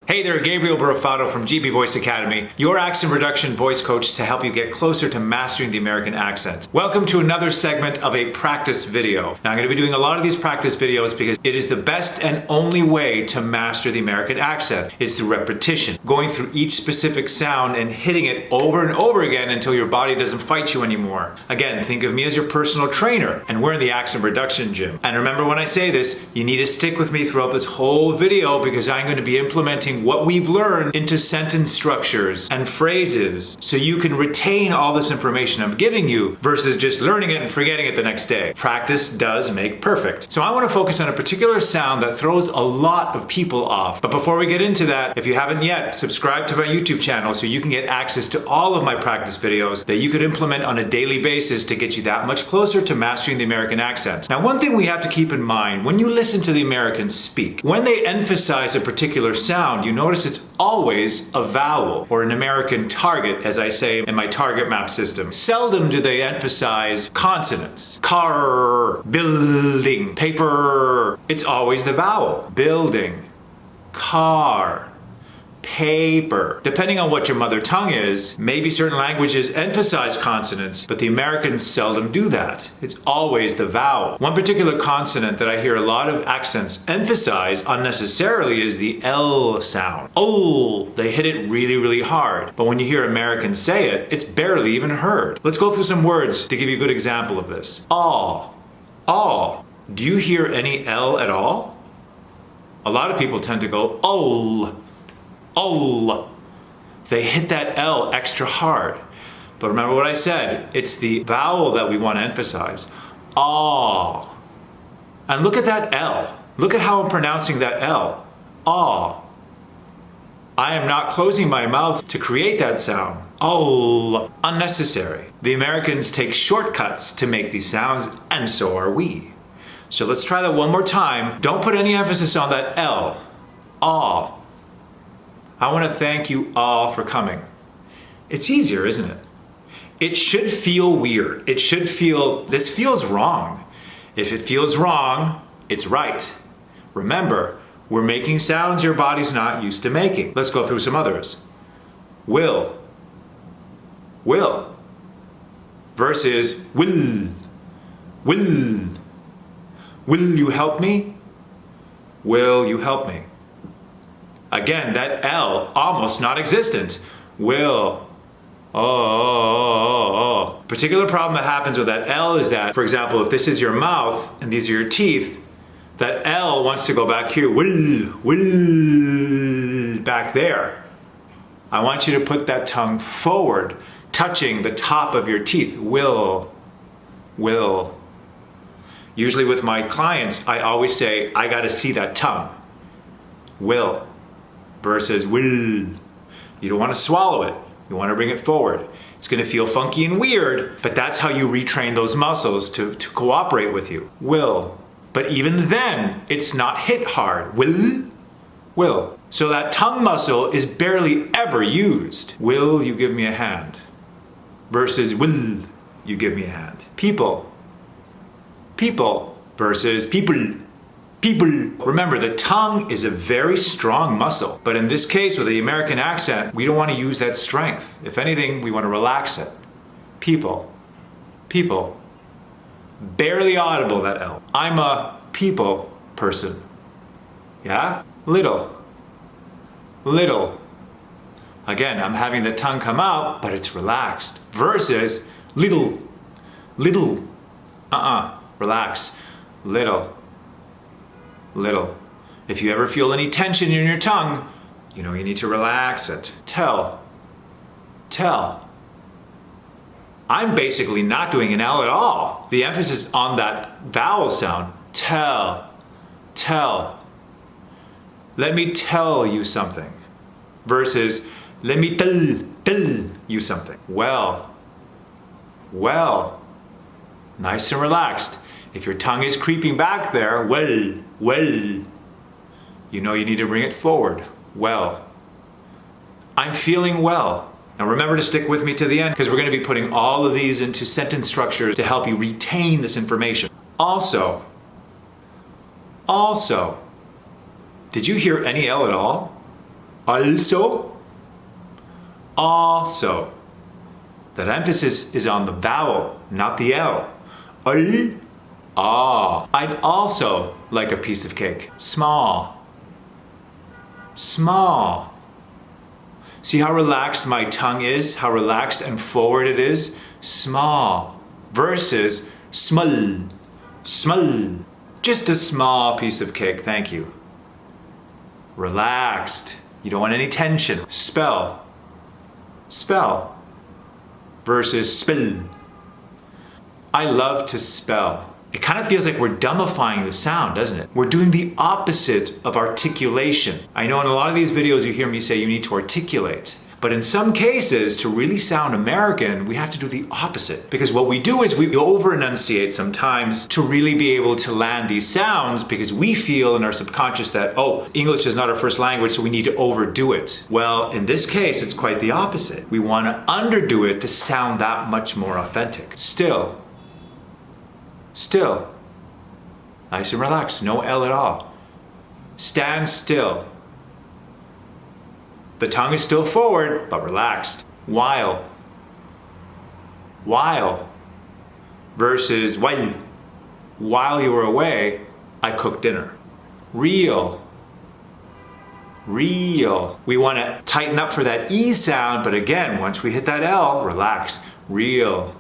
Hey there, Gabriel Borofato from GB Voice Academy, your accent reduction voice coach to help you get closer to mastering the American accent. Welcome to another segment of a practice video. Now, I'm going to be doing a lot of these practice videos because it is the best and only way to master the American accent. It's through repetition, going through each specific sound and hitting it over and over again until your body doesn't fight you anymore. Again, think of me as your personal trainer, and we're in the accent reduction gym. And remember, when I say this, you need to stick with me throughout this whole video because I'm going to be implementing what we've learned into sentence structures and phrases so you can retain all this information I'm giving you versus just learning it and forgetting it the next day. Practice does make perfect. So I want to focus on a particular sound that throws a lot of people off. But before we get into that, if you haven't yet, subscribe to my YouTube channel so you can get access to all of my practice videos that you could implement on a daily basis to get you that much closer to mastering the American accent. Now, one thing we have to keep in mind when you listen to the Americans speak, when they emphasize a particular sound, you notice it's always a vowel or an American target, as I say in my target map system. Seldom do they emphasize consonants. Car, building, paper. It's always the vowel. Building, car, paper. Depending on what your mother tongue is, maybe certain languages emphasize consonants, but the Americans seldom do that. It's always the vowel. One particular consonant that I hear a lot of accents emphasize unnecessarily is the L sound. Oh, they hit it really, really hard. But when you hear Americans say it, it's barely even heard. Let's go through some words to give you a good example of this. All. Do you hear any L at all? A lot of people tend to go, ol. They hit that L extra hard. But remember what I said, it's the vowel that we want to emphasize. Ah. And look at that L. Look at how I'm pronouncing that L. Ah. I am not closing my mouth to create that sound. Oh, unnecessary. The Americans take shortcuts to make these sounds, and so are we. So let's try that one more time. Don't put any emphasis on that L. Ah. I want to thank you all for coming. It's easier, isn't it? It should feel weird. It should feel, this feels wrong. If it feels wrong, it's right. Remember, we're making sounds your body's not used to making. Let's go through some others. Will versus will. Will you help me? Will you help me? Again, that L, almost non-existent. Will. Oh. Particular problem that happens with that L is that, for example, if this is your mouth and these are your teeth, that L wants to go back here. Will, back there. I want you to put that tongue forward, touching the top of your teeth. Will. Usually with my clients, I always say, I gotta see that tongue. Will. Versus will. You don't want to swallow it. You want to bring it forward. It's going to feel funky and weird, but that's how you retrain those muscles to cooperate with you. Will. But even then, it's not hit hard. Will. So that tongue muscle is barely ever used. Will you give me a hand? Versus will you give me a hand? People versus people. Remember, the tongue is a very strong muscle, but in this case with the American accent, we don't want to use that strength. If anything, we want to relax it. People. Barely audible, that L. I'm a people person. Yeah? Little. Again, I'm having the tongue come out, but it's relaxed. Versus little. Relax. Little. If you ever feel any tension in your tongue, you know you need to relax it. Tell. I'm basically not doing an L at all. The emphasis on that vowel sound. Tell. Let me tell you something. Versus let me tell you something. Well. Nice and relaxed. If your tongue is creeping back there, well, you know you need to bring it forward. Well. I'm feeling well. Now remember to stick with me to the end because we're going to be putting all of these into sentence structures to help you retain this information. Also, did you hear any L at all? Also. Also. That emphasis is on the vowel, not the L. I'd also like a piece of cake. Small. Small. See how relaxed my tongue is? How relaxed and forward it is? Small. Versus small. Small. Just a small piece of cake, thank you. Relaxed. You don't want any tension. Spell. Spell. Versus spill. I love to spell. It kind of feels like we're dumbifying the sound, doesn't it? We're doing the opposite of articulation. I know in a lot of these videos you hear me say you need to articulate. But in some cases, to really sound American, we have to do the opposite. Because what we do is we over-enunciate sometimes to really be able to land these sounds because we feel in our subconscious that, oh, English is not our first language, so we need to overdo it. Well, in this case, it's quite the opposite. We want to underdo it to sound that much more authentic. Still. Nice and relaxed, no L at all. Stand still. The tongue is still forward, but relaxed. While. Versus while. While you were away, I cooked dinner. Real. We want to tighten up for that E sound, but again, once we hit that L, relax. Real.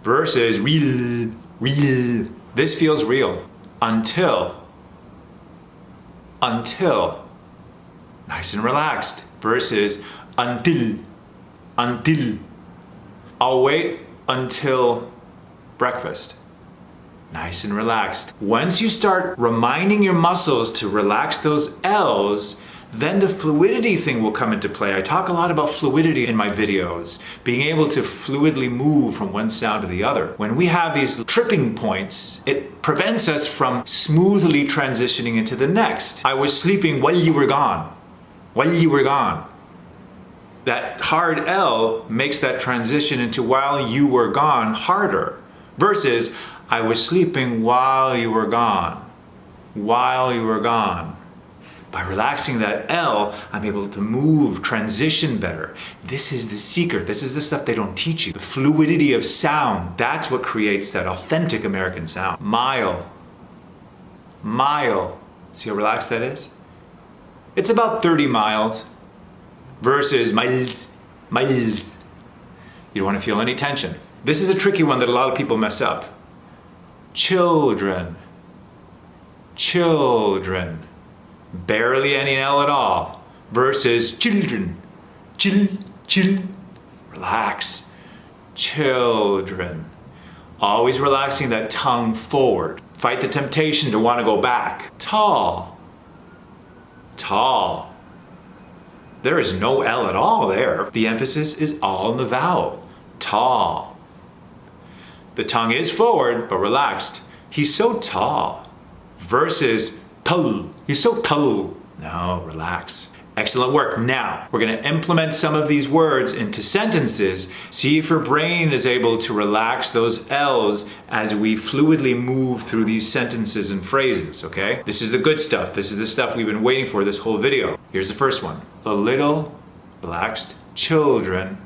Versus real. This feels real. Until. Nice and relaxed. Versus until. I'll wait until breakfast. Nice and relaxed. Once you start reminding your muscles to relax those L's, then the fluidity thing will come into play. I talk a lot about fluidity in my videos, being able to fluidly move from one sound to the other. When we have these tripping points, it prevents us from smoothly transitioning into the next. I was sleeping while you were gone. That hard L makes that transition into while you were gone harder. Versus, I was sleeping while you were gone. By relaxing that L, I'm able to move, transition better. This is the secret. This is the stuff they don't teach you. The fluidity of sound, that's what creates that authentic American sound. Mile. See how relaxed that is? It's about 30 miles versus miles. You don't want to feel any tension. This is a tricky one that a lot of people mess up. Children. Barely any L at all. Versus children. Chill. Relax. Children. Always relaxing that tongue forward. Fight the temptation to want to go back. Tall. There is no L at all there. The emphasis is all in the vowel. Tall. The tongue is forward, but relaxed. He's so tall. Versus tall. He's so tall. No, relax. Excellent work. Now, we're going to implement some of these words into sentences. See if your brain is able to relax those L's as we fluidly move through these sentences and phrases, okay? This is the good stuff. This is the stuff we've been waiting for this whole video. Here's the first one. The little, relaxed, children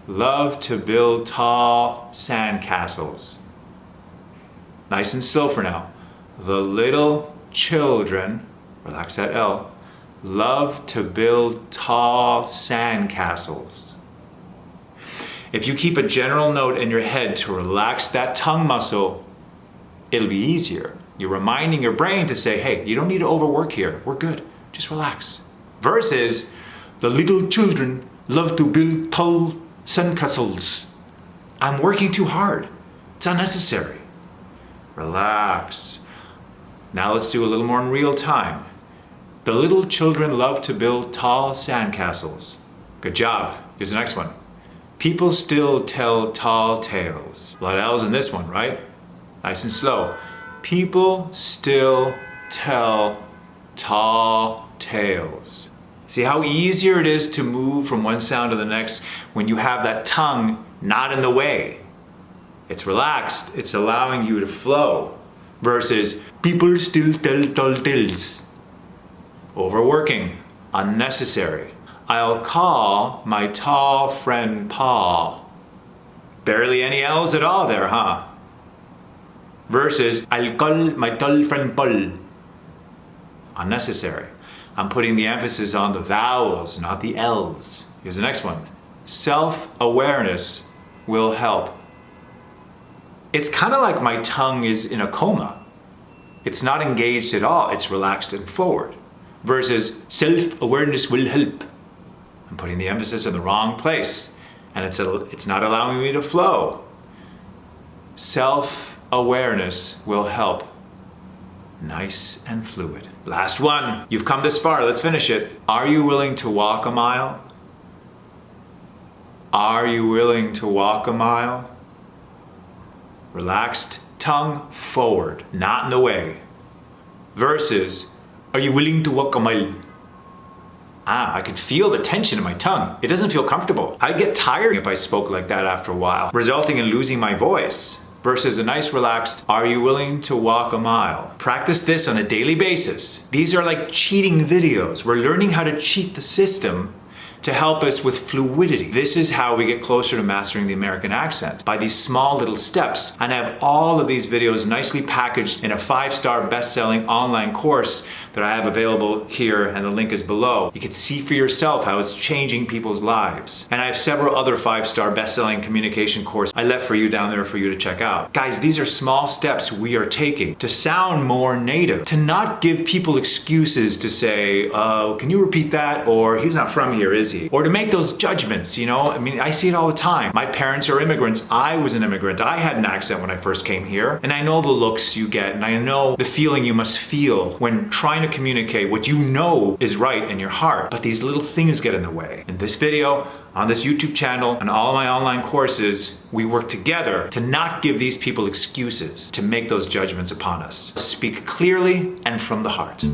love to build tall sandcastles. Nice and slow for now. The little children, relax that L, love to build tall sandcastles. If you keep a general note in your head to relax that tongue muscle, it'll be easier. You're reminding your brain to say, hey, you don't need to overwork here. We're good. Just relax. Versus, the little children love to build tall sandcastles. I'm working too hard. It's unnecessary. Relax. Now let's do a little more in real time. The little children love to build tall sandcastles. Good job. Here's the next one. People still tell tall tales. A lot of L's in this one, right? Nice and slow. People still tell tall tales. See how easier it is to move from one sound to the next when you have that tongue not in the way. It's relaxed. It's allowing you to flow. Versus people still tell tall tales. Overworking. unnecessary. I'll call my tall friend Paul. Barely any L's at all there, huh? Versus, I'll call my tall friend Paul. Unnecessary. I'm putting the emphasis on the vowels, not the L's. Here's the next one. Self-awareness will help. It's kind of like my tongue is in a coma. It's not engaged at all. It's relaxed and forward. Versus self-awareness will help. I'm putting the emphasis in the wrong place. And it's not allowing me to flow. Self-awareness will help. Nice and fluid. Last one. You've come this far. Let's finish it. Are you willing to walk a mile? Are you willing to walk a mile? Relaxed tongue forward, not in the way. Versus, are you willing to walk a mile? I could feel the tension in my tongue. It doesn't feel comfortable. I'd get tired if I spoke like that after a while, resulting in losing my voice. Versus a nice relaxed, are you willing to walk a mile? Practice this on a daily basis. These are like cheating videos. We're learning how to cheat the system to help us with fluidity. This is how we get closer to mastering the American accent, by these small little steps. And I have all of these videos nicely packaged in a 5-star best-selling online course that I have available here, and the link is below. You can see for yourself how it's changing people's lives. And I have several other 5-star best-selling communication courses I left for you down there for you to check out. Guys, these are small steps we are taking to sound more native, to not give people excuses to say, can you repeat that? Or he's not from here, is he? Or to make those judgments, I mean, I see it all the time. My parents are immigrants. I was an immigrant. I had an accent when I first came here. And I know the looks you get, and I know the feeling you must feel when trying to communicate what you know is right in your heart. But these little things get in the way. In this video, on this YouTube channel, and all of my online courses, we work together to not give these people excuses to make those judgments upon us. Speak clearly and from the heart.